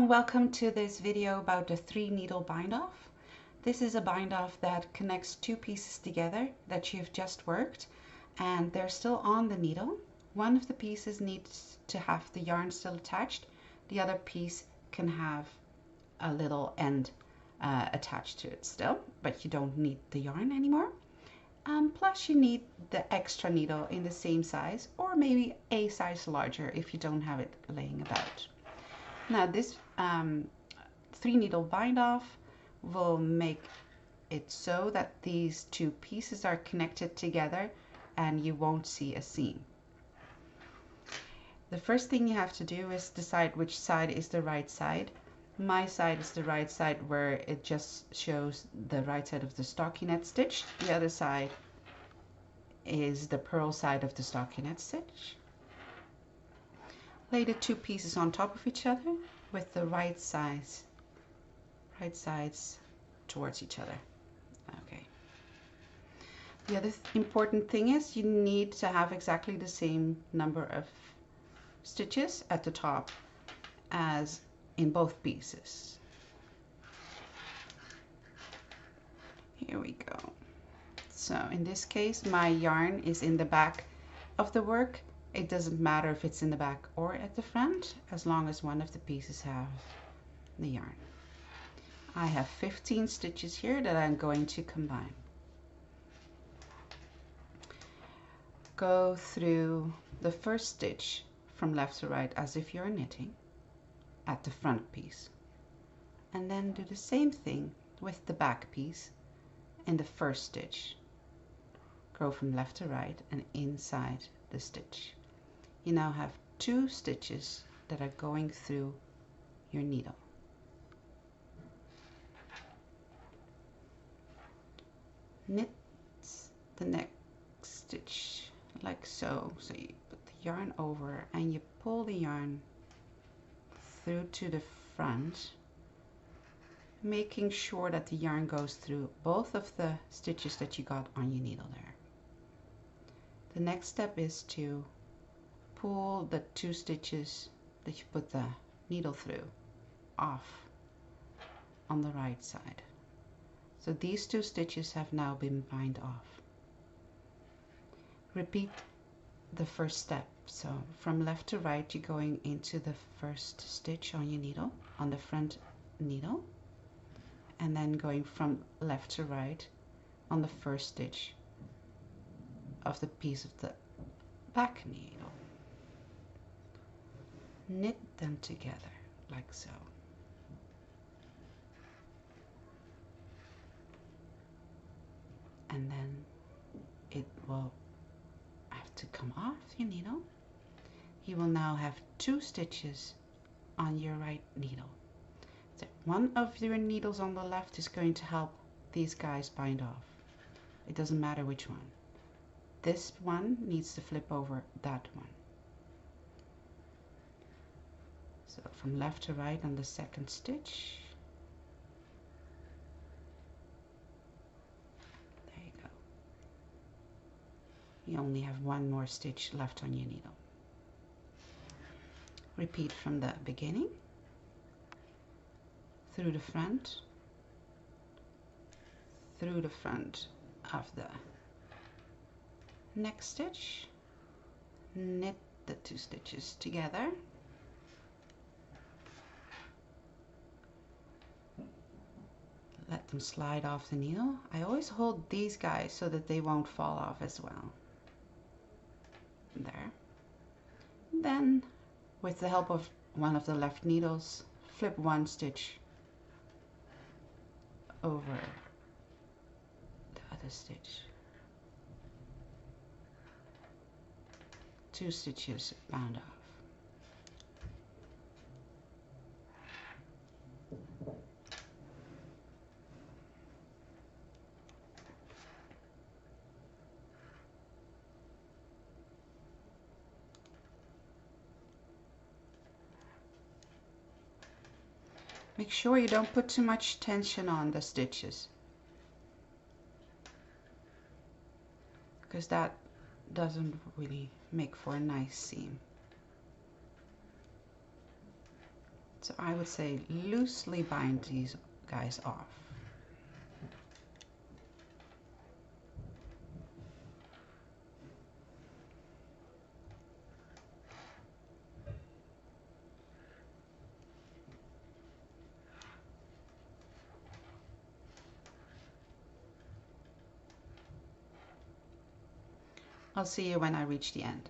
and welcome to this video about the 3-needle bind-off. This is a bind-off that connects two pieces together that you've just worked and they're still on the needle. One of the pieces needs to have the yarn still attached. The other piece can have a little end attached to it still, but you don't need the yarn anymore. Plus you need the extra needle in the same size or maybe a size larger if you don't have it laying about. Now this 3-needle bind-off will make it so that these two pieces are connected together and you won't see a seam. The first thing you have to do is decide which side is the right side. My side is the right side where it just shows the right side of the stockinette stitch. The other side is the purl side of the stockinette stitch. Lay the two pieces on top of each other with the right sides towards each other. Okay. The other important thing is you need to have exactly the same number of stitches at the top as in both pieces. Here we go. So in this case my yarn is in the back of the work. It doesn't matter if it's in the back or at the front, as long as one of the pieces have the yarn. I have 15 stitches here that I'm going to combine. Go through the first stitch from left to right as if you're knitting at the front piece. And then do the same thing with the back piece in the first stitch. Go from left to right and inside the stitch. You now have 2 stitches that are going through your needle. Knit the next stitch like so. So you put the yarn over and you pull the yarn through to the front, making sure that the yarn goes through both of the stitches that you got on your needle there. The next step is to pull the 2 stitches that you put the needle through off on the right side. So these 2 stitches have now been bind off. Repeat the first step. So from left to right you're going into the first stitch on your needle, on the front needle, and then going from left to right on the first stitch of the piece of the back needle. Knit them together like so. And then it will have to come off your needle. You will now have 2 stitches on your right needle. So one of your needles on the left is going to help these guys bind off. It doesn't matter which one. This one needs to flip over that one. So from left to right on the second stitch. There you go. You only have 1 more stitch left on your needle. Repeat from the beginning, through the front of the next stitch. Knit the 2 stitches together. Let them slide off the needle. I always hold these guys so that they won't fall off as well. There. Then, with the help of one of the left needles, flip 1 stitch over the other stitch. 2 stitches bound off. Make sure you don't put too much tension on the stitches, because that doesn't really make for a nice seam. So I would say loosely bind these guys off. I'll see you when I reach the end.